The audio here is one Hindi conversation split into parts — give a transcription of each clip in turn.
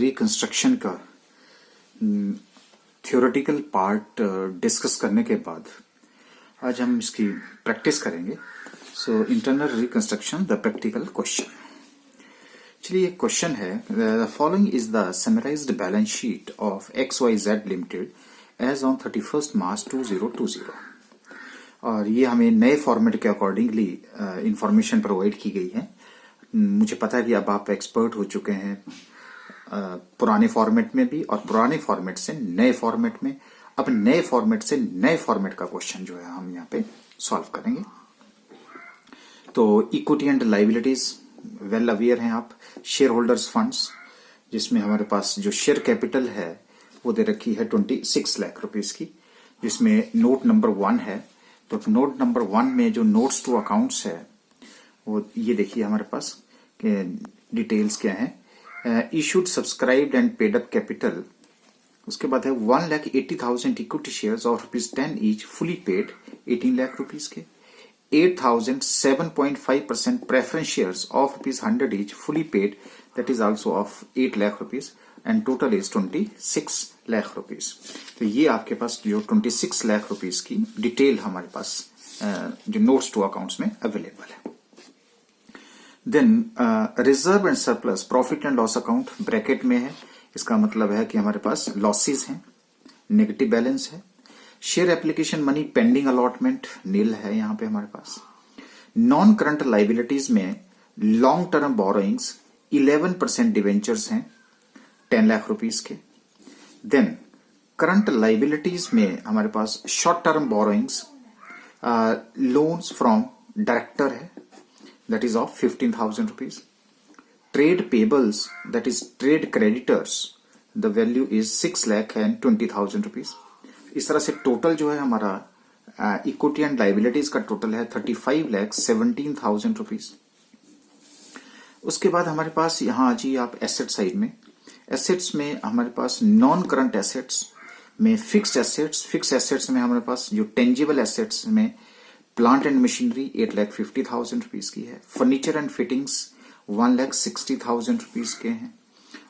रिकंस्ट्रक्शन का थ्योरेटिकल पार्ट डिस्कस करने के बाद आज हम इसकी प्रैक्टिस करेंगे। So internal reconstruction the practical question. चलिए एक क्वेश्चन है, the following is the summarized balance sheet of XYZ limited as on 31 March 2020। और ये हमें नए फॉर्मेट के अकॉर्डिंगली इंफॉर्मेशन प्रोवाइड की गई है। मुझे पता है कि अब आप एक्सपर्ट हो चुके हैं पुराने फॉर्मेट में भी और पुराने फॉर्मेट से नए फॉर्मेट में। अब नए फॉर्मेट से नए फॉर्मेट का क्वेश्चन जो है हम यहाँ पे सॉल्व करेंगे। तो equity and liabilities well aware हैं आप। शेयर होल्डर्स फंड्स, जिसमें हमारे पास जो शेयर कैपिटल है वो दे रखी है 26 लाख रुपीस की, जिसमें नोट नंबर 1 है। तो नोट नंबर 1 में जो नोट्स टू अकाउंट्स है वो ये देखिए हमारे पास डिटेल्स क्या है। Issued subscribed and paid up capital, उसके बाद है 1,80,000 इक्विटी शेयर्स और ₹10 each fully paid 18 lakh rupees के। 8,000 7.5% preference shares of ₹100 each fully paid, that is also of 8 lakh rupees and total is 26 lakh rupees. तो ये आपके पास जो 26 लाख रुपीस की डिटेल हमारे पास जो नोट्स टू अकाउंट्स में अवेलेबल है। Then reserve and surplus profit and loss account bracket में है। इसका मतलब है कि हमारे पास लॉसेस हैं, नेगेटिव बैलेंस है। Share application money pending allotment nil है यहाँ पे हमारे पास। नॉन करंट लाइबिलिटीज में लॉन्ग टर्म बोरोइंग्स 11% डिवेंचर्स हैं 10 लाख रुपीस के। देन करंट लाइबिलिटीज में हमारे पास short term borrowings loans from director है, that is of 15,000 rupees. Trade payables, that is trade creditors, the value is 6,20,000 rupees. इस तरह से टोटल जो है हमारा इक्विटी एंड लाइबिलिटीज का टोटल है 35,17,000 रुपीज। उसके बाद हमारे पास यहाँ आ जाइए आप एसेट साइड में। एसेट्स में हमारे पास नॉन करंट एसेट्स में फिक्स्ड एसेट्स में हमारे पास जो टेंजिबल एसेट्स में प्लांट एंड मशीनरी 8,50,000 रुपीज की है। फर्नीचर एंड फिटिंग्स 1,60,000 रुपीज के हैं।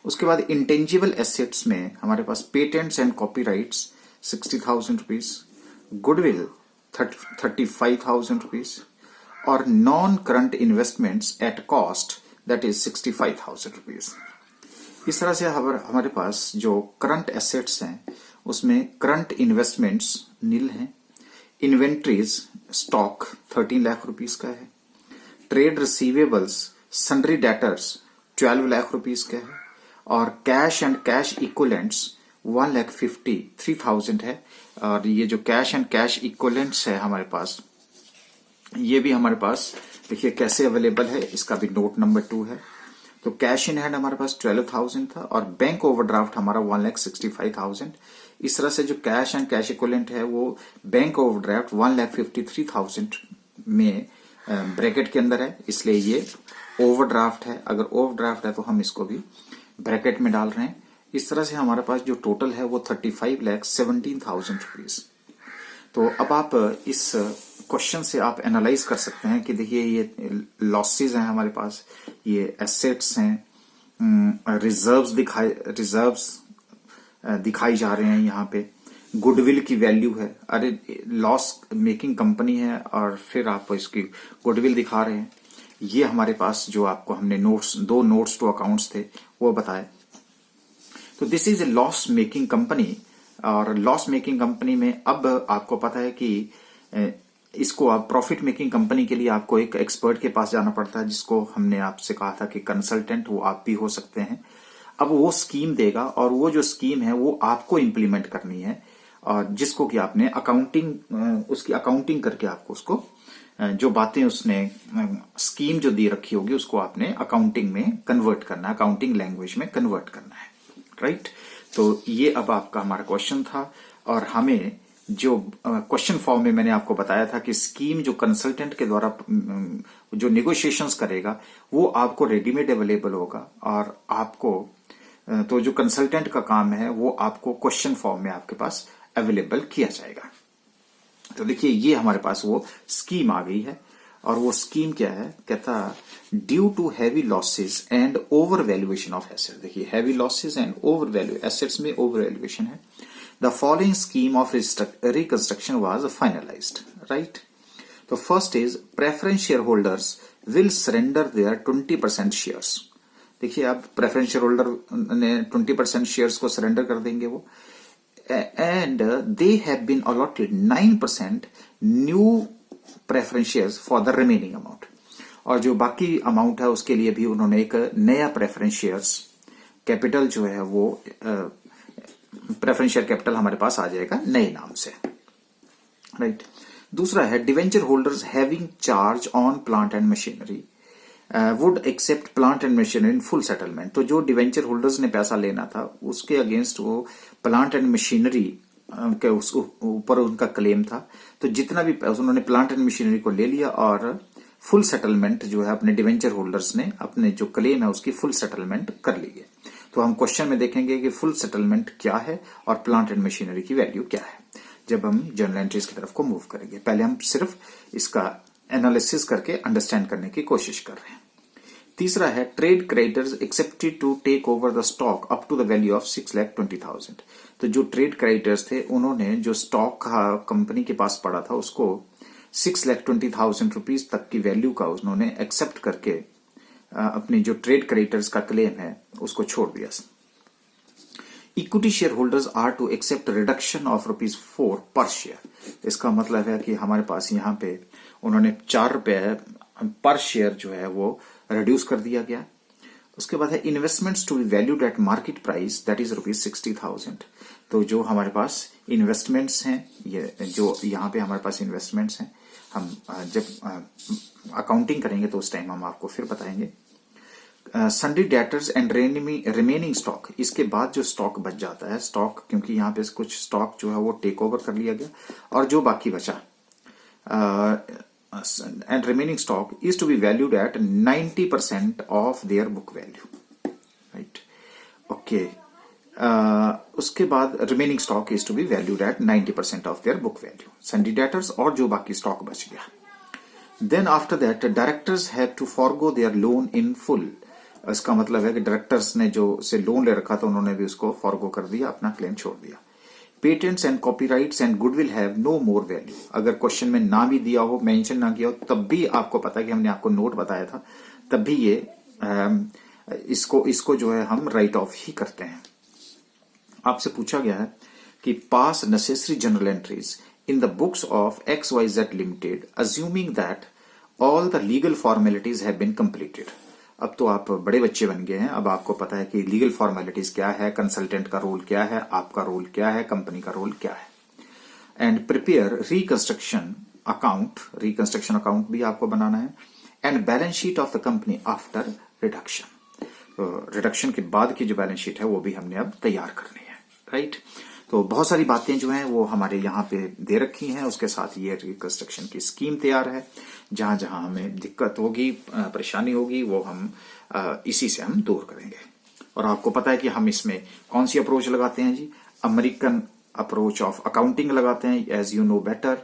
उसके बाद इंटेंजिबल एसेट्स में हमारे पास patents and copyrights 60,000 rupees, goodwill 35,000 rupees और non current investments at cost that is 65,000 rupees. इस तरह से हमारे पास जो करंट एसेट्स हैं उसमें करंट इन्वेस्टमेंट्स नील हैं। इन्वेंट्रीज स्टॉक 13 लाख रुपीस का है। Trade receivables sundry debtors 12 lakh rupees का है और कैश एंड कैश इक्विवेलेंट्स 1,53,000 है। और ये जो कैश एंड कैश इक्विवेलेंट्स है हमारे पास, ये भी हमारे पास देखिए कैसे अवेलेबल है। इसका भी नोट नंबर 2 है। तो कैश इन हैंड हमारे पास 12,000 था और बैंक ओवरड्राफ्ट हमारा 1,65,000। इस तरह से जो कैश एंड कैश इक्विवेलेंट है वो बैंक ओवरड्राफ्ट 1,53,000 में ब्रैकेट के अंदर है, इसलिए ये ओवरड्राफ्ट है। अगर ओवरड्राफ्ट है तो हम इसको भी ब्रैकेट में डाल रहे हैं। इस तरह से हमारे पास जो टोटल है वो 35,17,000 रुपीज। तो अब आप इस क्वेश्चन से आप एनालाइज कर सकते हैं कि देखिए ये लॉसेस हैं हमारे पास, ये एसेट्स हैं, रिजर्व्स दिखाई जा रहे हैं यहाँ पे। गुडविल की वैल्यू है, अरे लॉस मेकिंग कंपनी है और फिर आप इसकी गुडविल दिखा रहे हैं। ये हमारे पास जो आपको हमने दो नोट्स टू अकाउंट्स थे वो बताए। तो this is a loss making company और लॉस मेकिंग कंपनी में अब आपको पता है कि इसको आप प्रॉफिट मेकिंग कंपनी के लिए आपको एक एक्सपर्ट के पास जाना पड़ता है, जिसको हमने आपसे कहा था कि कंसल्टेंट, वो आप भी हो सकते हैं। अब वो स्कीम देगा और वो जो स्कीम है वो आपको इम्प्लीमेंट करनी है और जिसको कि आपने उसकी अकाउंटिंग करके आपको उसको जो बातें उसने स्कीम जो दी रखी होगी उसको आपने अकाउंटिंग में कन्वर्ट करना है, अकाउंटिंग लैंग्वेज में कन्वर्ट करना है, राइट। तो ये अब आपका हमारा क्वेश्चन था और हमें जो क्वेश्चन फॉर्म में मैंने आपको बताया था कि स्कीम जो कंसल्टेंट के द्वारा जो नेगोशिएशंस करेगा वो आपको रेडीमेड अवेलेबल होगा और आपको तो जो कंसल्टेंट का काम है वो आपको क्वेश्चन फॉर्म में आपके पास अवेलेबल किया जाएगा। तो देखिए ये हमारे पास वो स्कीम आ गई है और वो स्कीम क्या है, कहता due to heavy losses and over valuation of asset. देखिए heavy losses and over value, assets में ओवर वैल्यूएशन है। The following scheme of reconstruction was finalised, right. तो first is preference share holders will surrender their 20% shares. देखिए अब प्रेफरेंस शेयर होल्डर ने 20% शेयर्स को सरेंडर कर देंगे वो, and they have been allotted 9% new preference shares for the remaining amount. और जो बाकी अमाउंट है उसके लिए भी उन्होंने एक नया प्रेफरेंस शेयर्स कैपिटल जो है वो प्रेफरेंस शेयर कैपिटल हमारे पास आ जाएगा नए नाम से, राइट। दूसरा है debenture holders having charge on plant and machinery would accept plant and machinery in full settlement. तो जो डिवेंचर होल्डर्स ने पैसा लेना था उसके अगेंस्ट वो प्लांट एंड मशीनरी के ऊपर उनका क्लेम था, तो जितना भी उन्होंने प्लांट एंड मशीनरी को ले लिया और फुल सेटलमेंट जो है अपने डिवेंचर होल्डर्स ने अपने जो क्लेम है उसकी फुल सेटलमेंट कर ली है। तो हम क्वेश्चन में देखेंगे कि फुल सेटलमेंट क्या है और प्लांट एंड मशीनरी की वैल्यू क्या है जब हम जर्नल एंट्रीज की तरफ को मूव करेंगे। पहले हम सिर्फ इसका एनालिसिस करके अंडरस्टैंड करने की कोशिश कर रहे हैं। तीसरा है trade creditors accepted to take over the stock up to the value of 6,20,000। तो जो ट्रेड क्रेडिटर्स थे उन्होंने जो स्टॉक कंपनी के पास पड़ा था उसको 6,20,000 रुपीज तक की वैल्यू का उन्होंने एक्सेप्ट करके अपनी जो ट्रेड क्रेडिटर्स का क्लेम है उसको छोड़ दिया। Equity share holders are to accept reduction of ₹4 per share. इसका मतलब है कि हमारे पास यहाँ पे उन्होंने 4 रुपए पर शेयर जो है वो रिड्यूस कर दिया गया। उसके बाद है investments to be valued at market price that is ₹60,000। तो जो हमारे पास इन्वेस्टमेंट्स हैं, ये जो यहाँ पे हमारे पास इन्वेस्टमेंट्स हैं, हम जब अकाउंटिंग करेंगे तो उस टाइम हम आपको फिर बताएंगे। सन्डी डेटर्स एंड रिमेनिंग स्टॉक, इसके बाद जो स्टॉक बच जाता है, स्टॉक क्योंकि यहाँ पे कुछ स्टॉक जो है वो टेक ओवर कर लिया गया और जो बाकी बचा and remaining stock is to be valued at 90% of their book value, right. Okay, उसके बाद remaining stock is to be valued at 90% of their book value, sundry debtors और जो बाकी स्टॉक बच गया। Then after that directors have to forgo their loan in full. इसका मतलब है कि डायरेक्टर्स ने जो से लोन ले रखा था उन्होंने भी उसको फॉरगो कर दिया, अपना क्लेम छोड़ दिया। Patents and copyrights and goodwill have no more value. अगर क्वेश्चन में ना भी दिया हो, मेंशन ना किया हो, तब भी आपको पता है कि हमने आपको नोट बताया था, तब भी ये इसको जो है हम राइट ऑफ ही करते हैं। आपसे पूछा गया है कि पास necessary journal entries in the books of XYZ Limited, assuming that all the legal formalities have been completed। अब तो आप बड़े बच्चे बन गए हैं, अब आपको पता है कि लीगल फॉर्मेलिटीज क्या है, कंसल्टेंट का रोल क्या है, आपका रोल क्या है, कंपनी का रोल क्या है। एंड प्रिपेयर रिकंस्ट्रक्शन अकाउंट भी आपको बनाना है, and balance sheet of the company after reduction. तो रिडक्शन के बाद की जो बैलेंस शीट है वो भी हमने अब तैयार करनी है, राइट। तो बहुत सारी बातें जो हैं वो हमारे यहाँ पे दे रखी हैं, उसके साथ ये रिकंस्ट्रक्शन की स्कीम तैयार है। जहां जहां हमें दिक्कत होगी, परेशानी होगी, वो हम इसी से हम दूर करेंगे। और आपको पता है कि हम इसमें कौन सी अप्रोच लगाते हैं जी, अमेरिकन अप्रोच ऑफ अकाउंटिंग लगाते हैं, एज यू नो बेटर,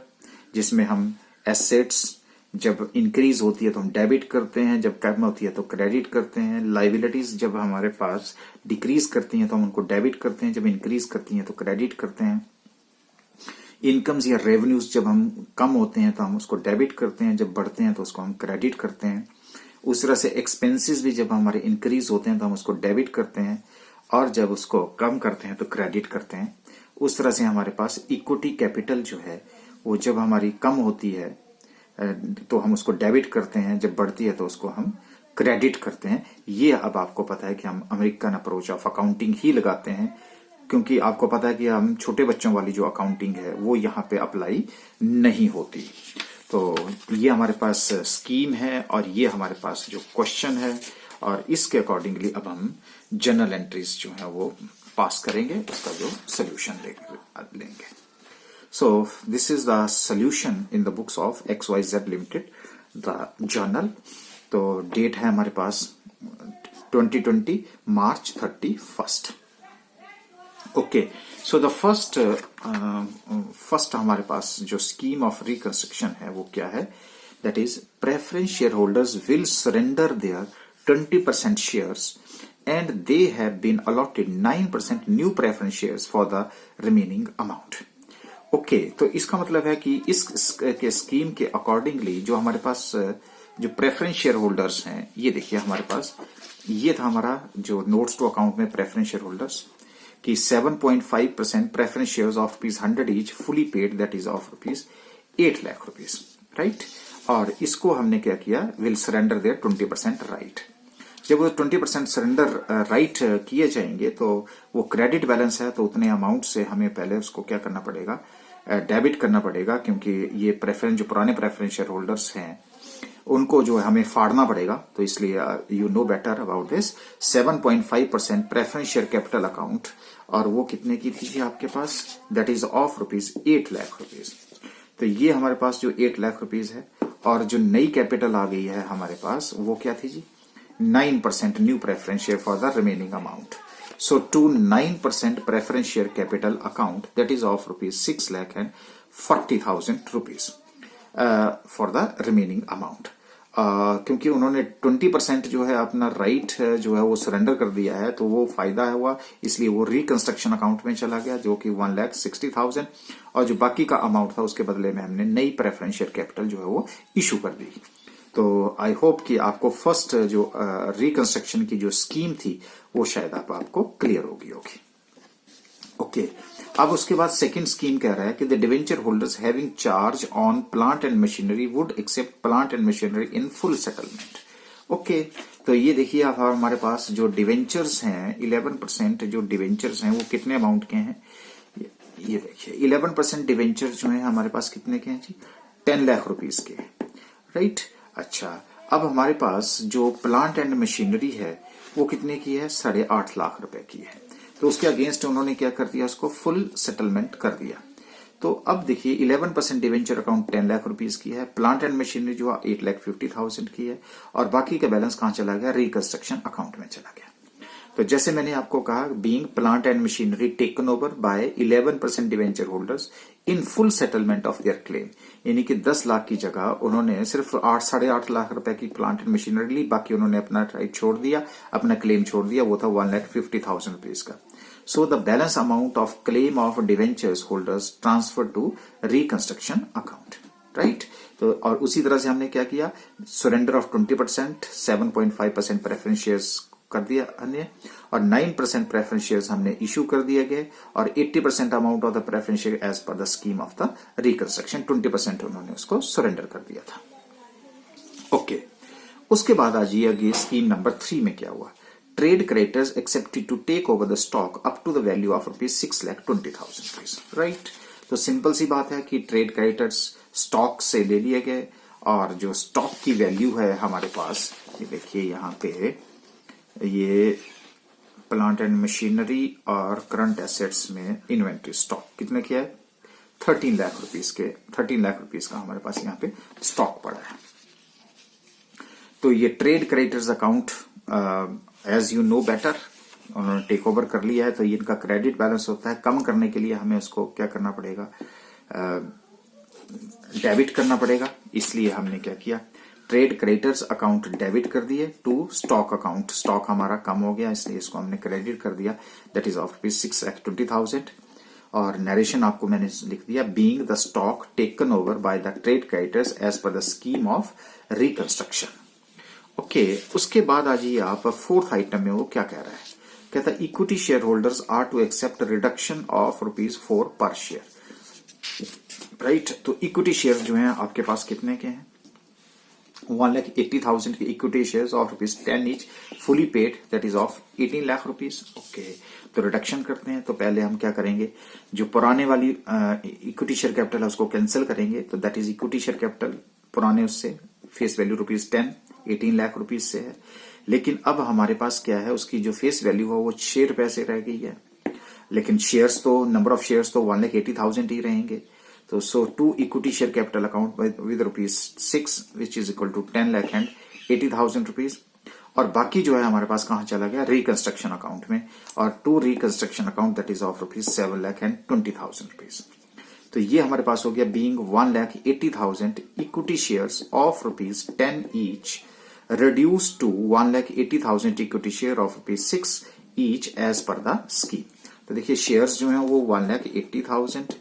जिसमें हम एसेट्स जब इंक्रीज होती है तो हम डेबिट करते हैं, जब कम होती है तो क्रेडिट करते हैं। लाइबिलिटीज जब हमारे पास डिक्रीज करती हैं तो हम उनको डेबिट करते हैं, जब इंक्रीज करती हैं तो क्रेडिट करते हैं। इनकम्स या रेवेन्यूज जब हम कम होते हैं तो हम उसको डेबिट करते हैं, जब बढ़ते हैं तो उसको हम क्रेडिट करते हैं। उस तरह से एक्सपेंसेस भी जब हमारे इंक्रीज होते हैं तो हम उसको डेबिट करते हैं, और जब उसको कम करते हैं तो क्रेडिट करते हैं। उस तरह से हमारे पास इक्विटी कैपिटल जो है वो जब हमारी कम होती है तो हम उसको डेबिट करते हैं, जब बढ़ती है तो उसको हम क्रेडिट करते हैं। ये अब आपको पता है कि हम अमेरिकन अप्रोच ऑफ अकाउंटिंग ही लगाते हैं, क्योंकि आपको पता है कि हम छोटे बच्चों वाली जो अकाउंटिंग है वो यहाँ पे अप्लाई नहीं होती। तो ये हमारे पास स्कीम है और ये हमारे पास जो क्वेश्चन है, और इसके अकॉर्डिंगली अब हम जर्नल एंट्रीज जो है वो पास करेंगे, उसका जो सोल्यूशन लेंगे। So this is the solution in the books of XYZ Limited, the journal। तो डेट है हमारे पास 2020 March 31st। Okay, so the first हमारे पास जो स्कीम ऑफ रिकंस्ट्रक्शन है वो क्या है that is preference shareholders will surrender their 20% shares and they have been allotted 9% new preference shares for the remaining amount. Okay तो इसका मतलब है कि इस स्कीम के अकॉर्डिंगली जो हमारे पास जो प्रेफरेंस शेयर होल्डर्स हैं, ये देखिए हमारे पास ये था हमारा जो नोट्स टू अकाउंट में प्रेफरेंस शेयर होल्डर्स की 7.5% preference shares of ₹100 each fully paid, that is of ₹8 lakh, right. और इसको हमने क्या किया, विल सरेंडर देयर 20% राइट। जब वो 20% सरेंडर राइट किए जाएंगे तो वो क्रेडिट बैलेंस है, तो उतने अमाउंट से हमें पहले उसको क्या करना पड़ेगा, डेबिट करना पड़ेगा, क्योंकि ये प्रेफरेंस जो पुराने प्रेफरेंस शेयर होल्डर्स हैं उनको जो है हमें फाड़ना पड़ेगा। तो इसलिए you know better about this 7.5% preference share capital account, और वो कितने की थी आपके पास, दैट इज ऑफ ₹8 लाख। तो ये हमारे पास जो 8 लाख रुपीज है, और जो नई कैपिटल आ गई है हमारे पास वो क्या थी जी, 9% new preference share for the remaining amount. So to 9% preference share capital account, that is of ₹6,40,000 for the remaining amount. क्योंकि उन्होंने 20% जो है अपना राइट जो है वो सरेंडर कर दिया है, तो वो फायदा हुआ, इसलिए वो रिकंस्ट्रक्शन अकाउंट में चला गया जो कि 1,60,000, और जो बाकी का अमाउंट था उसके बदले में हमने नई प्रेफरेंस शेयर कैपिटल जो है वो इशू कर दी। तो आई होप कि आपको फर्स्ट जो रिकंस्ट्रक्शन की जो स्कीम थी वो शायद आपको क्लियर होगी। ओके, अब उसके बाद सेकंड स्कीम कह रहा है कि the debenture holders having charge on plant and machinery would accept plant and machinery in full settlement. Okay, तो ये देखिए आप हमारे पास जो डिवेंचर्स हैं 11% जो डिवेंचर्स हैं वो कितने अमाउंट के हैं, ये देखिए 11% डिवेंचर जो है हमारे पास कितने के हैं जी, 10 लाख रुपीज के, राइट। अच्छा, अब हमारे पास जो प्लांट एंड मशीनरी है वो कितने की है, 8.5 लाख रुपए की है। तो उसके अगेंस्ट उन्होंने क्या कर दिया, उसको फुल सेटलमेंट कर दिया। तो अब देखिए 11% डिवेंचर अकाउंट 10 लाख रुपीज की है, प्लांट एंड मशीनरी जो 8,50,000 की है, और बाकी का बैलेंस कहां चला गया, रिकंस्ट्रक्शन अकाउंट में चला गया। तो जैसे मैंने आपको कहा, being plant and machinery taken over bye 11% debenture holders in full settlement of their claim, यानी कि 10 लाख की जगह उन्होंने सिर्फ 8.5 लाख रुपए की प्लांट एंड मशीनरी ली, बाकी उन्होंने अपना राइट छोड़ दिया, अपना क्लेम छोड़ दिया, वो था 1,50,000 रुपीज का। So the balance amount of claim of debentures holders transfer to reconstruction account, right. तो और उसी तरह से हमने क्या किया, सरेंडर ऑफ 20%, 7.5% प्रेफरेंस शेयर्स कर दिया हमने, और 9% प्रेफरेंस शेयर्स हमने इशू कर दिए गए, और 80% amount of the preference share as per the scheme of the reconstruction, 20% उन्होंने उसको सरेंडर कर दिया था। ओके, उसके बाद आज ये स्कीम नंबर 3 में क्या हुआ, trade creditors accepted to take over the stock up to the value of ₹6,20,000, right. तो सिंपल सी बात है कि ट्रेड क्रेडिटर्स स्टॉक से ले लिए गए, और जो स्टॉक की वैल्यू है हमारे पास, ये देखिए यहाँ पे, ये प्लांट एंड मशीनरी और करंट एसेट्स में इन्वेंट्री स्टॉक कितने किया है, 13 लाख रुपीज के, 13 लाख रुपीज का हमारे पास यहाँ पे स्टॉक पड़ा है। तो ये trade creditors account as you know better उन्होंने टेक ओवर कर लिया है, तो ये इनका क्रेडिट बैलेंस होता है, कम करने के लिए हमें उसको क्या करना पड़ेगा, डेबिट करना पड़ेगा। इसलिए हमने क्या किया, ट्रेड क्रेडिटर्स अकाउंट डेबिट कर दिए टू स्टॉक अकाउंट, स्टॉक हमारा कम हो गया इसलिए इसको हमने क्रेडिट कर दिया, दैट इज ऑफ ₹6,20,000। और नरेशन आपको मैंने लिख दिया, being the stock taken over by the trade creditors as per the scheme of reconstruction. Okay, उसके बाद आ जाइए आप फोर्थ आइटम में, वो क्या कह रहा है, कहता है equity share holders are to accept reduction of ₹4 per share, right. तो इक्विटी शेयर जो है आपके पास कितने के हैं, 1,80,000 के equity shares of ₹10 each fully paid, that is of 18 lakh rupees. Okay, तो रिडक्शन करते हैं। तो पहले हम क्या करेंगे, जो पुराने वाली इक्विटी शेयर कैपिटल है उसको कैंसिल करेंगे, तो that is equity share capital पुराने उससे फेस वैल्यू ₹10, 18 लाख रुपीज से है। लेकिन अब हमारे पास क्या है, उसकी जो फेस वैल्यू है वो ₹6 से रह गई है, लेकिन शेयर्स तो नंबर ऑफ शेयर्स तो 1,80,000 ही रहेंगे। तो so to equity share capital account with ₹6 which is equal to 10,80,000 rupees, और बाकी जो है हमारे पास कहां चला गया, रिकंस्ट्रक्शन अकाउंट में, और to reconstruction account that is of ₹7,20,000 rupees. तो ये हमारे पास हो गया being 1,80,000 equity shares of ₹10 each reduced to 1,80,000 equity share of ₹6 each as per the scheme. तो देखिए शेयर्स जो हैं वो 1,80,000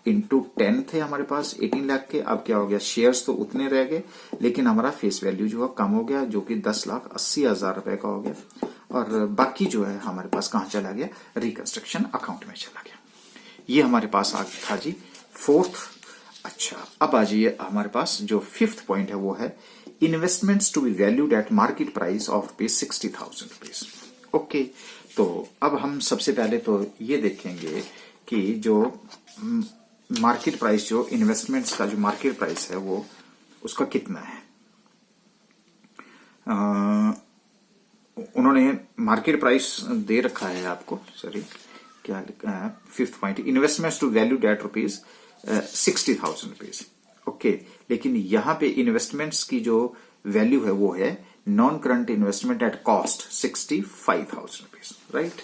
इंटू 10 थे हमारे पास 18 लाख के। अब क्या हो गया, शेयर्स तो उतने रह गए लेकिन हमारा फेस वैल्यू जो है कम हो गया, जो कि 10,80,000 रुपए का हो गया। और बाकी जो है हमारे पास कहां चला गया, रिकंस्ट्रक्शन अकाउंट में चला गया। ये हमारे पास आ गया था जी फोर्थ। अच्छा, अब आ जाइए हमारे पास जो फिफ्थ पॉइंट है वो है investments to be valued at market price of ₹60,000। Okay, तो अब हम सबसे पहले तो ये देखेंगे कि जो मार्केट प्राइस, जो इन्वेस्टमेंट्स का जो मार्केट प्राइस है वो उसका कितना है। उन्होंने मार्केट प्राइस दे रखा है आपको, सॉरी क्या लिखा है, fifth point investments to valued at ₹60,000। Okay, लेकिन यहां पे इन्वेस्टमेंट्स की जो वैल्यू है वो है non current investment at cost ₹65,000, right.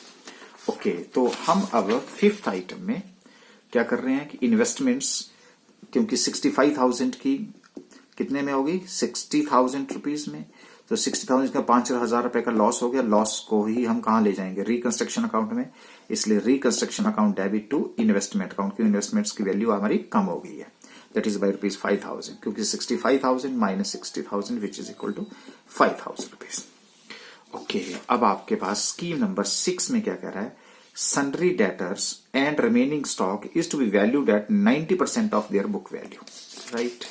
Okay, तो हम अब फिफ्थ आइटम में क्या कर रहे हैं कि इन्वेस्टमेंट्स, क्योंकि 65,000 की कितने में होगी, ₹60,000 में, तो 60,000 का 5,000 रुपए का लॉस हो गया। लॉस को ही हम कहां ले जाएंगे, रिकंस्ट्रक्शन अकाउंट में। इसलिए reconstruction account debit to investment account, की इन्वेस्टमेंट्स की वैल्यू हमारी कम हो गई है, दैट इज बाई ₹5,000, क्योंकि 65,000 minus 60,000 which is equal to ₹5,000। Okay, अब आपके पास स्कीम नंबर 6 में क्या कह रहा है, sundry debtors and remaining stock is to be valued at 90% of their book value, right।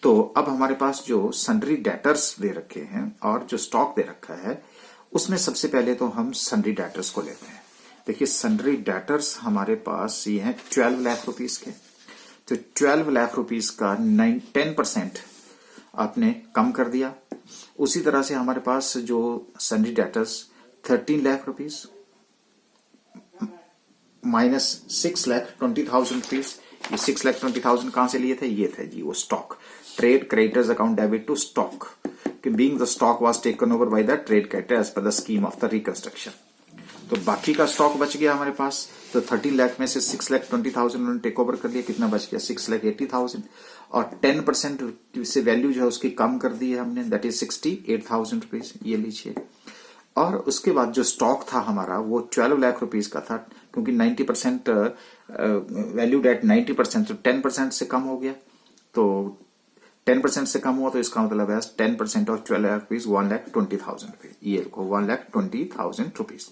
तो अब हमारे पास जो sundry debtors दे रखे हैं और जो स्टॉक दे रखा है उसमें सबसे पहले तो हम sundry debtors को लेते हैं। देखिए sundry debtors हमारे पास ये हैं 12 लाख रुपीस के, तो 12 लाख रुपीस का 10% आपने कम कर दिया। उसी तरह से हमारे पास जो sundry debtors 13 lakh rupees minus ₹6,20,000। ये ₹6,20,000 कहां से लिए थे, ये थे जी वो stock, trade creditors account debit to stock, being the stock was taken over by the trade creditor as per the scheme of the reconstruction. तो बाकी का स्टॉक बच गया हमारे पास, तो 13 लाख में से 6,20,000 उन्होंने टेक ओवर कर लिया, कितना बच गया 6,80,000, और 10% से वैल्यू जो है उसकी कम कर दी है हमने, दैट इज ₹68,000, ये लीजिए। और उसके बाद जो स्टॉक था हमारा वो 12 लाख रुपीस का था, क्योंकि 90% वैल्यूड एट 90%, तो 10% से कम हो गया, तो 10% से कम हुआ तो इसका मतलब है 10% ऑफ 12 लाख रुपीज 1,20,000, ये लिखो 1,20,000।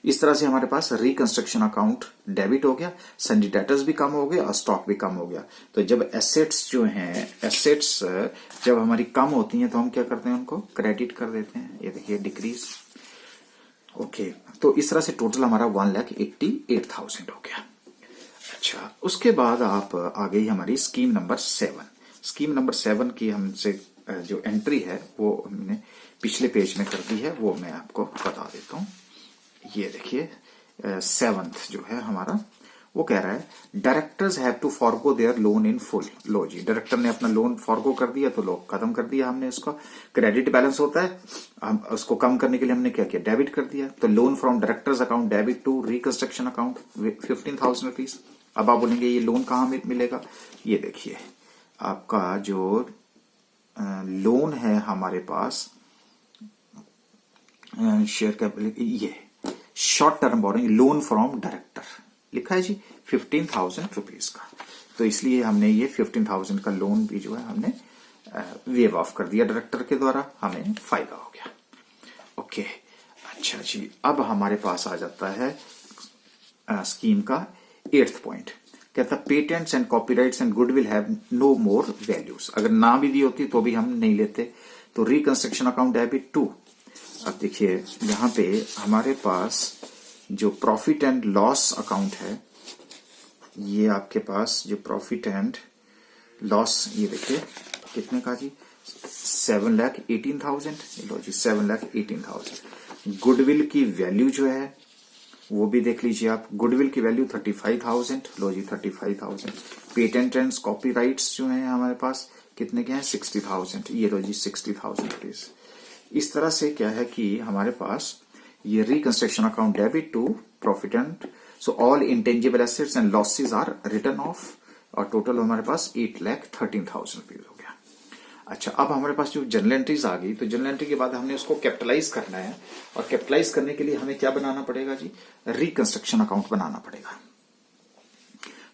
इस तरह से हमारे पास रिकंस्ट्रक्शन अकाउंट डेबिट हो गया, सन्डी डेटर्स भी कम हो गए और स्टॉक भी कम हो गया। तो जब एसेट्स जो हैं, एसेट्स जब हमारी कम होती हैं तो हम क्या करते हैं, उनको क्रेडिट कर देते हैं। ये देखिए डिक्रीज। ओके, तो इस तरह से टोटल हमारा 1,88,000 हो गया। अच्छा, उसके बाद आप आ गई हमारी स्कीम नंबर 7। स्कीम नंबर 7 की हमसे जो एंट्री है वो हमने पिछले पेज में कर दी है, वो मैं आपको बता देता हूं। ये देखिए 7th जो है हमारा, वो कह रहा है directors have to forgo their loan in full. लो जी, डायरेक्टर ने अपना लोन फॉरगो कर दिया, तो लोन खत्म कर दिया हमने उसका। क्रेडिट बैलेंस होता है, हम उसको कम करने के लिए हमने क्या किया, डेबिट कर दिया। तो loan from directors account debit to reconstruction account 15,000 rupees. अब आप बोलेंगे ये लोन कहाँ मिलेगा, ये देखिए आपका जो लोन है हमारे पास शेयर कैपिटल, ये short term borrowing loan from director लिखा है जी 15,000 रुपीज का, तो इसलिए हमने ये 15,000 का लोन भी जो है हमने वेव ऑफ कर दिया डायरेक्टर के द्वारा, हमें फायदा हो गया। ओके, अच्छा जी, अब हमारे पास आ जाता है स्कीम का 8th पॉइंट। कहता है patents and copyrights and goodwill have no more values. अगर ना भी दी होती तो भी हम नहीं लेते। तो रिकंस्ट्रक्शन अकाउंट डेबिट टू, अब देखिए यहां पे हमारे पास जो प्रॉफिट एंड लॉस अकाउंट है, ये आपके पास जो प्रॉफिट एंड लॉस, ये देखिए कितने का जी 7,18,000। लो जी 7,18,000। गुडविल की वैल्यू जो है वो भी देख लीजिए आप, गुडविल की वैल्यू 35,000। लो जी 35,000। पेटेंट एंड कॉपीराइट्स जो है हमारे पास कितने के हैं 60,000। ये लो जी 60,000 रुपीज। इस तरह से क्या है कि हमारे पास ये reconstruction account debit to profit and so all intangible assets and losses are written off, और टोटल हमारे पास 8,13,000 रुपीज हो गया। अच्छा, अब हमारे पास जो जर्नल एंट्रीज आ गई, तो जर्नल एंट्री के बाद हमने उसको कैपिटलाइज करना है, और कैपिटलाइज करने के लिए हमें क्या बनाना पड़ेगा जी, रिकंस्ट्रक्शन अकाउंट बनाना पड़ेगा।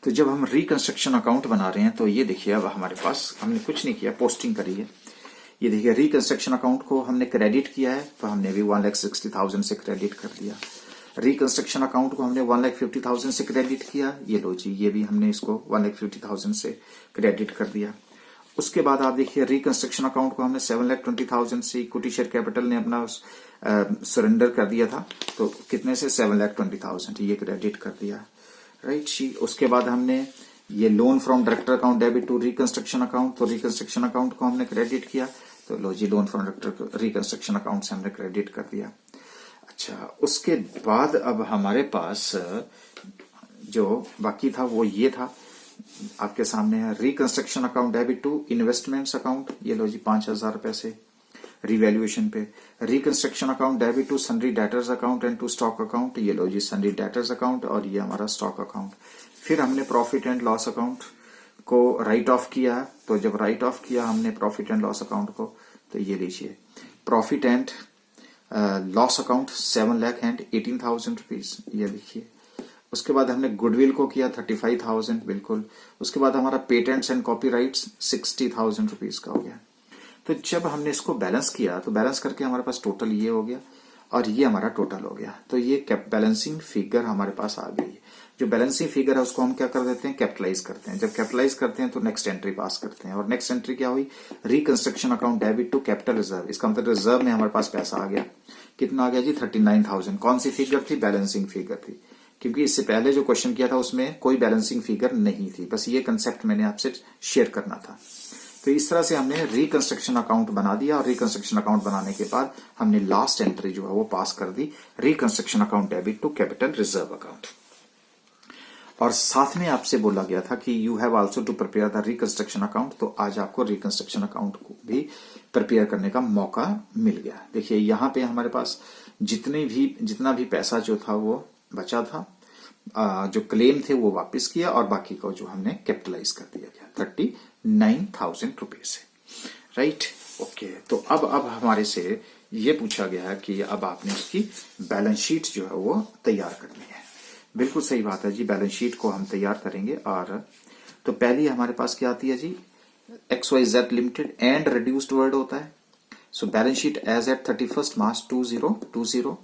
तो जब हम रिकंस्ट्रक्शन अकाउंट बना रहे हैं तो ये देखिए, अब हमारे पास हमने कुछ नहीं किया, पोस्टिंग करी है। ये देखिए, रिकंस्ट्रक्शन अकाउंट को हमने क्रेडिट किया है, तो हमने भी 1,60,000 से क्रेडिट कर दिया। रिकंस्ट्रक्शन अकाउंट को हमने 1,50,000 से क्रेडिट किया, ये लो जी, ये भी हमने इसको 1,50,000 से क्रेडिट कर दिया। उसके बाद आप देखिए, रिकंस्ट्रक्शन अकाउंट को हमने 7,20,000 से इक्विटी शेयर कैपिटल ने अपना सरेंडर कर दिया था, तो कितने से 7,20,000 ये क्रेडिट कर दिया, राइट जी। उसके बाद हमने ये loan from director account debit to reconstruction account, तो रिकंस्ट्रक्शन अकाउंट को हमने क्रेडिट किया, तो लो जी, loan from director reconstruction account से हमने क्रेडिट कर दिया। अच्छा, उसके बाद अब हमारे पास जो बाकी था वो ये था, आपके सामने है, reconstruction account debit to investments account, ये लो जी 5,000 रुपए से रिवैल्यूएशन पे। Reconstruction account debit to sundry debtors account and to stock account, ये लो जी सन्ड्री डेटर्स अकाउंट, और ये हमारा स्टॉक अकाउंट। फिर हमने प्रॉफिट एंड लॉस अकाउंट को राइट ऑफ किया, तो जब राइट ऑफ किया हमने प्रॉफिट एंड लॉस अकाउंट को, तो ये लीजिए profit and loss account 7,18,000 rupees, ये देखिए। उसके बाद हमने गुडविल को किया 35,000, बिल्कुल। उसके बाद हमारा पेटेंट्स एंड कॉपीराइट्स 60,000 रुपीज का हो गया। तो जब हमने इसको बैलेंस किया, तो बैलेंस करके हमारे पास टोटल ये हो गया, और ये हमारा टोटल हो गया। तो ये बैलेंसिंग फिगर हमारे पास आ गई है। जो बैलेंसिंग फिगर है उसको हम क्या कर देते हैं, कैपिटलाइज करते हैं। जब कैपिटलाइज करते हैं तो नेक्स्ट एंट्री पास करते हैं, और नेक्स्ट एंट्री क्या हुई, reconstruction account debit to capital reserve. इसका मतलब रिजर्व में हमारे पास पैसा आ गया, कितना आ गया जी, 39,000। कौन सी फिगर थी, बैलेंसिंग फिगर थी, क्योंकि इससे पहले जो क्वेश्चन किया था उसमें कोई बैलेंसिंग फिगर नहीं थी, बस ये कंसेप्ट मैंने आपसे शेयर करना था। तो इस तरह से हमने रिकंस्ट्रक्शन अकाउंट बना दिया, और रिकंस्ट्रक्शन अकाउंट बनाने के बाद हमने लास्ट एंट्री जो है वो पास कर दी, reconstruction account debit to capital reserve account. और साथ में आपसे बोला गया था कि you have also to prepare the reconstruction account, तो आज आपको रिकंस्ट्रक्शन अकाउंट को भी प्रिपेयर करने का मौका मिल गया। देखिए, यहाँ पे हमारे पास जितना भी पैसा जो था वो बचा था, जो क्लेम थे वो वापस किया, और बाकी को जो हमने कैपिटलाइज कर दिया गया 39,000 रुपए से, राइट, ओके। तो अब हमारे से ये पूछा गया है कि अब आपने उसकी बैलेंस शीट जो है वो तैयार करनी है। बिल्कुल सही बात है जी, बैलेंस शीट को हम तैयार करेंगे। और तो पहली हमारे पास क्या आती है जी, XYZ limited and reduced word होता है। So balance sheet as at 31 March 2020।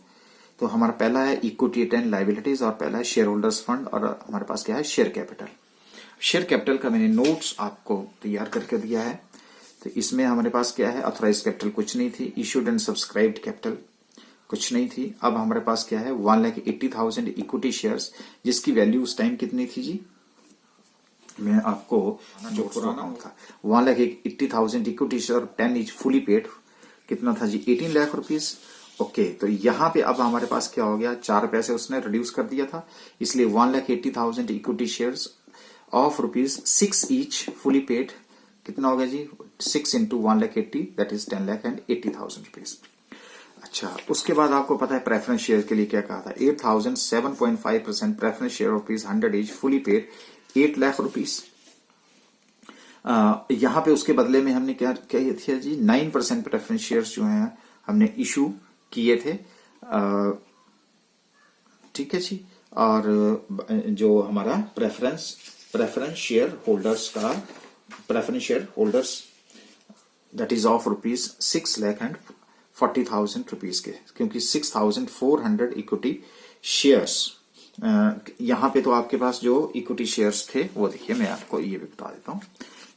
तो हमारा पहला है इक्विटी एंड लायबिलिटीज, और पहला है शेयर होल्डर्स फंड, और हमारे पास क्या है, शेयर कैपिटल। शेयर कैपिटल का मैंने नोट्स आपको तैयार करके दिया है। तो इसमें हमारे पास क्या है, ऑथराइज कैपिटल कुछ नहीं थी, इश्यूड एंड सब्सक्राइब्ड कैपिटल कुछ नहीं थी। अब हमारे पास क्या है, 1,80,000 इक्विटी शेयर्स, जिसकी वैल्यू उस टाइम कितनी थी जी, मैं आपको जो पुराना था 1,80,000 equity share 10 is fully paid, कितना था जी, 18 लाख रुपीज। ओके, तो यहाँ पे अब हमारे पास क्या हो गया, 4 पैसे उसने रिड्यूस कर दिया था, इसलिए 1,80,000 equity shares of ₹6 each fully paid, कितना हो गया जी, 6 इंटू 1,80,000 दैट इज 10,80,000 रुपीज। अच्छा, उसके बाद आपको पता है प्रेफरेंस शेयर के लिए क्या कहा था, 8,000 7.5% preference share ₹100 each fully paid 8 lakh rupees. यहाँ पे उसके बदले में हमने क्या किया जी, 9% प्रेफरेंस शेयर्स जो हैं हमने इशू किए थे, ठीक है जी। और जो हमारा preference share holders that is of ₹6,40,000 rupees के, क्योंकि 6,400 इक्विटी शेयर्स, यहां पे तो आपके पास जो इक्विटी शेयर्स थे वो देखिए, मैं आपको ये भी बता देता हूं।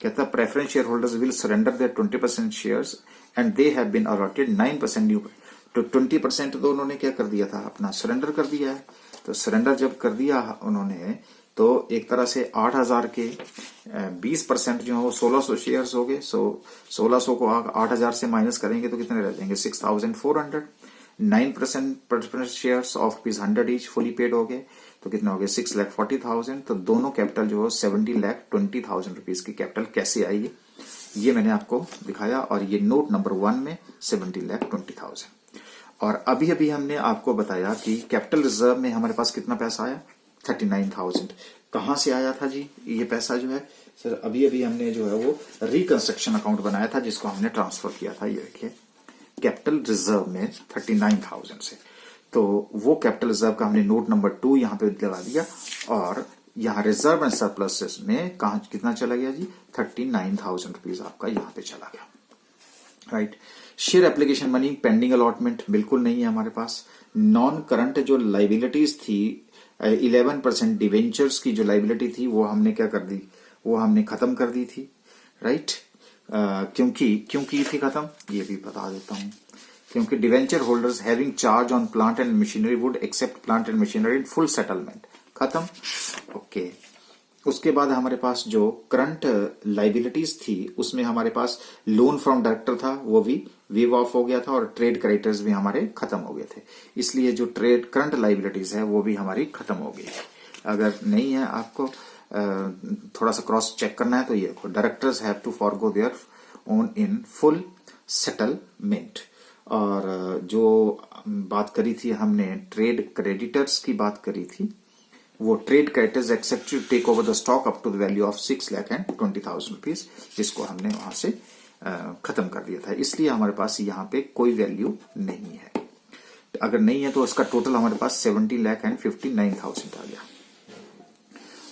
कहता है preference share holders will surrender their 20% shares and they have been allotted 9% new, तो 20% तो उन्होंने क्या कर दिया था, अपना सरेंडर कर दिया है। तो सरेंडर जब कर दिया उन्होंने, तो एक तरह से 8,000 के 20% जो है वो 1,600 शेयर्स हो गए। सो 1,600 को 8,000 से माइनस करेंगे तो कितने रह जाएंगे, 6,400। 9% preference shares of ₹100 each fully paid हो गए, तो कितना हो गया, 6,40,000। तो दोनों कैपिटल जो है 70,20,000 रुपीज की कैपिटल कैसे आई, ये मैंने आपको दिखाया, और ये नोट नंबर 1 में 70,20,000। और अभी हमने आपको बताया कि कैपिटल रिजर्व में हमारे पास कितना पैसा आया, 39,000। कहाँ से आया था जी ये पैसा जो है सर? अभी अभी हमने जो है वो रिकंस्ट्रक्शन अकाउंट बनाया था जिसको हमने ट्रांसफर किया था। ये देखिए कैपिटल रिजर्व में 39,000 से, तो वो कैपिटल रिजर्व का हमने नोट नंबर 2 यहाँ पे लगा दिया और यहाँ रिजर्व एंड सरप्लस में कहा कितना चला गया जी? 39,000 रुपीज आपका यहाँ पे चला गया, right. Share application money pending allotment बिल्कुल नहीं है हमारे पास। नॉन करंट जो लाइबिलिटीज थी 11% डिवेंचर्स की जो लाइबिलिटी थी वो हमने क्या कर दी? वो हमने खत्म कर दी थी, राइट। क्यों की थी खत्म ये भी बता देता हूं। क्योंकि debenture holders having charge on plant and machinery would accept plant and machinery in full settlement, खत्म, ओके। उसके बाद हमारे पास जो करंट लाइबिलिटीज थी उसमें हमारे पास लोन फ्रॉम डायरेक्टर था वो भी वेव ऑफ हो गया था और ट्रेड क्रेडिटर्स भी हमारे खत्म हो गए थे, इसलिए जो ट्रेड करंट लाइबिलिटीज है वो भी हमारी खत्म हो गई। अगर नहीं है आपको थोड़ा सा क्रॉस चेक करना है तो ये देखो directors have to forgo their own in full settlement. और जो बात करी थी हमने ट्रेड क्रेडिटर्स की बात करी थी, वो trade creditors accept to take over the stock up to the value of 6,20,000 rupees, जिसको हमने वहां से खत्म कर दिया था, इसलिए हमारे पास यहाँ पे कोई वैल्यू नहीं है। अगर नहीं है तो इसका टोटल हमारे पास 70,59,000 आ गया।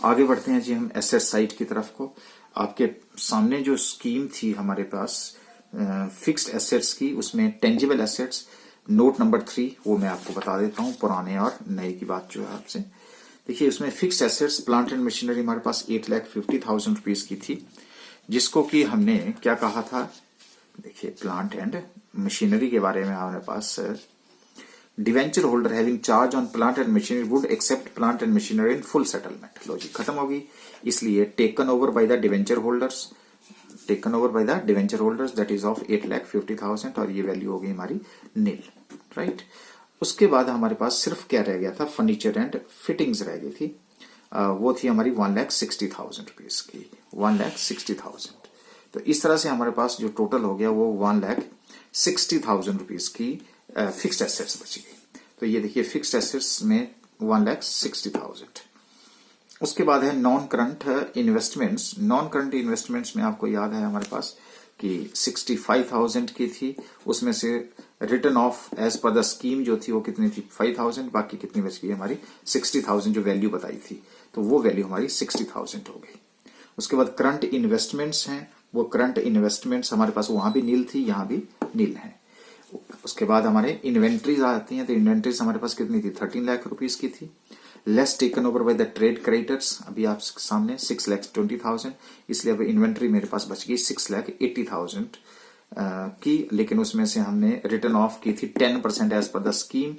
आगे बढ़ते हैं जी हम एसेट साइड की तरफ को। आपके सामने जो स्कीम थी हमारे पास फिक्स्ड एसेट्स की, उसमें टेंजिबल एसेट्स नोट नंबर 3 वो मैं आपको बता देता हूं, पुराने और नए की बात जो है आपसे। देखिए उसमें fixed assets plant and machinery हमारे पास 8,50,000 रुपीज की थी, जिसको कि हमने क्या कहा था? देखिए प्लांट एंड मशीनरी के बारे में हमारे पास debenture holder having charge on plant and machinery would accept plant and machinery in full settlement, लो जी खत्म होगी, इसलिए taken over by the debenture holders, taken over by the debenture holders that is of 8,50,000 और ये वैल्यू हो गई हमारी नील, राइट। उसके बाद हमारे पास सिर्फ क्या रह गया था? फर्नीचर एंड फिटिंग्स रह गई थी, वो थी हमारी 1,60,000 रुपीज की, 1,60,000। तो इस तरह से हमारे पास जो टोटल हो गया वो 1,60,000 रुपीज की फिक्स्ड एसेट्स बची गई। तो ये देखिए फिक्स्ड एसेट्स में 1,60,000। उसके बाद है non current investments. Non current investments में आपको याद है हमारे पास कि 65,000 की थी, उसमें से written off as per the scheme जो थी वो कितनी थी? 5,000, बाकी कितनी बच गई हमारी? 60,000 जो वैल्यू बताई थी, तो वो वैल्यू हमारी 60,000 हो गई। उसके बाद करंट इन्वेस्टमेंट्स हैं, वो करंट इन्वेस्टमेंट्स हमारे पास वहां भी नील थी, यहां भी नील है। उसके बाद हमारे इन्वेंट्रीज आती हैं, तो इन्वेंट्रीज हमारे पास कितनी थी? 13 लाख रुपीज की थी। Less taken over by the trade creditors, अभी आप सामने 6,20,000, इसलिए अब इन्वेंट्री मेरे पास बच गई 6,80,000 की, लेकिन उसमें से हमने रिटर्न ऑफ की थी 10% as per the scheme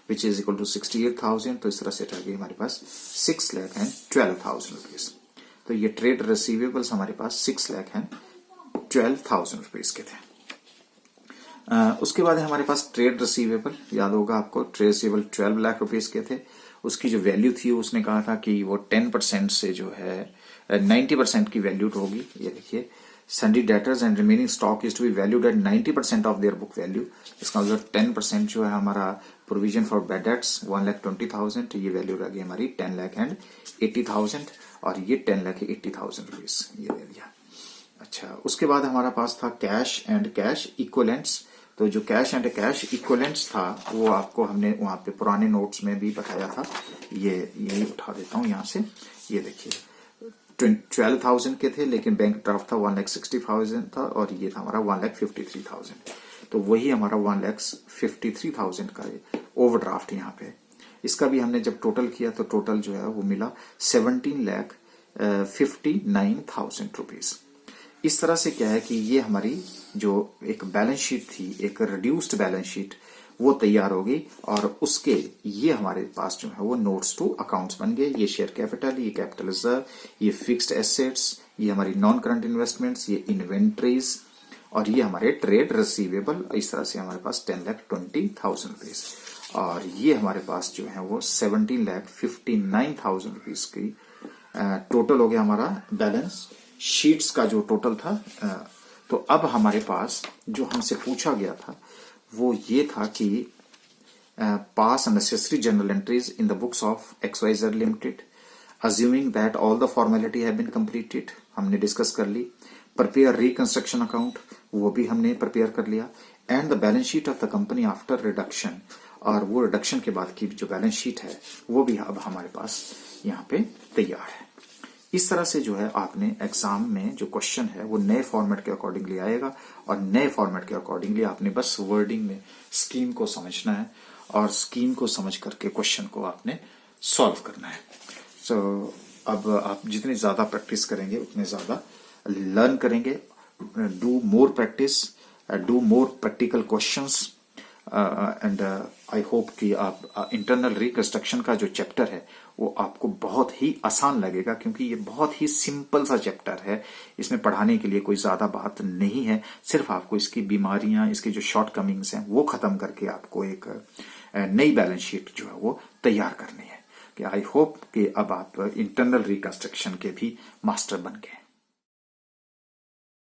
which is equal to 68,000, तो इस तरह से रह गई हमारे पास 6,12,000 रुपीज। तो ये ट्रेड रिसीवेबल्स हमारे पास 6,12,000 रुपीज के थे। उसके बाद हमारे पास ट्रेड रिसीवेबल, याद होगा आपको, ट्रेड रिसीवेबल 12 लाख रुपीज के थे। उसकी जो वैल्यू थी उसने कहा था कि वो 10% से जो है 90% की वैल्यूड होगी। ये देखिए sundry debtors and remaining stock is to be valued at 90% of their book value. इसका मतलब 10% जो है हमारा प्रोविजन फॉर बैड डेट्स 1,20,000, ये वैल्यू रह गई हमारी 10,80,000 और ये 10,80,000 रुपीज ये दे दिया। अच्छा, उसके बाद हमारा पास था कैश एंड कैश इक्विवेलेंट्स। तो जो कैश एंड कैश इक्विवेलेंट्स था वो आपको हमने वहां पे पुराने नोट्स में भी बताया था। ये उठा देता हूं यहां से, ये देखिए 12,000 के थे, लेकिन बैंक ड्राफ्ट था 1,60,000 था और ये था हमारा 1,53,000। तो वही हमारा 1,53,000 का ओवरड्राफ्ट यहाँ पे। इसका भी हमने जब टोटल किया तो टोटल जो है वो मिला 17,59,000 रुपीज। इस तरह से क्या है कि ये हमारी जो एक बैलेंस शीट थी, एक रिड्यूस्ड बैलेंस शीट, वो तैयार हो गई और उसके ये हमारे पास जो है वो नोट्स टू अकाउंट्स बन गए। ये शेयर कैपिटल, ये कैपिटल रिजर्व, ये फिक्स्ड एसेट्स, ये हमारी नॉन करंट इन्वेस्टमेंट्स, ये इन्वेंट्रीज और ये हमारे ट्रेड रिसीवेबल। इस तरह से हमारे पास 10,20,000 रुपीज और ये हमारे पास जो है वो 17,59,000 रुपीज की टोटल हो गया हमारा बैलेंस शीट्स का जो टोटल था। तो अब हमारे पास जो हमसे पूछा गया था वो ये था कि pass necessary journal entries in the books of XYZ Limited, assuming that all the formality have been completed, हमने डिस्कस कर ली. Prepare reconstruction account, वो भी हमने प्रिपेयर कर लिया. And the balance sheet of the company after reduction, और वो रिडक्शन के बाद की जो बैलेंस शीट है वो भी अब हमारे पास यहाँ पे तैयार है. इस तरह से जो है आपने एग्जाम में जो क्वेश्चन है वो नए फॉर्मेट के अकॉर्डिंगली आएगा, और नए फॉर्मेट के अकॉर्डिंगली आपने बस वर्डिंग में स्कीम को समझना है, और स्कीम को समझ करके क्वेश्चन को आपने सॉल्व करना है. सो अब आप जितनी ज्यादा प्रैक्टिस करेंगे उतने ज्यादा लर्न करेंगे. Do more practice, do more practical questions, and I hope कि आप इंटरनल रिकंस्ट्रक्शन का जो चैप्टर है वो आपको बहुत ही आसान लगेगा, क्योंकि ये बहुत ही सिंपल सा चैप्टर है. इसमें पढ़ाने के लिए कोई ज्यादा बात नहीं है, सिर्फ आपको इसकी बीमारियां, इसकी जो शॉर्ट कमिंग्स हैं वो खत्म करके आपको एक नई बैलेंस शीट जो है वो तैयार करनी है. कि आई होप कि अब आप इंटरनल रिकंस्ट्रक्शन के भी मास्टर बन गए.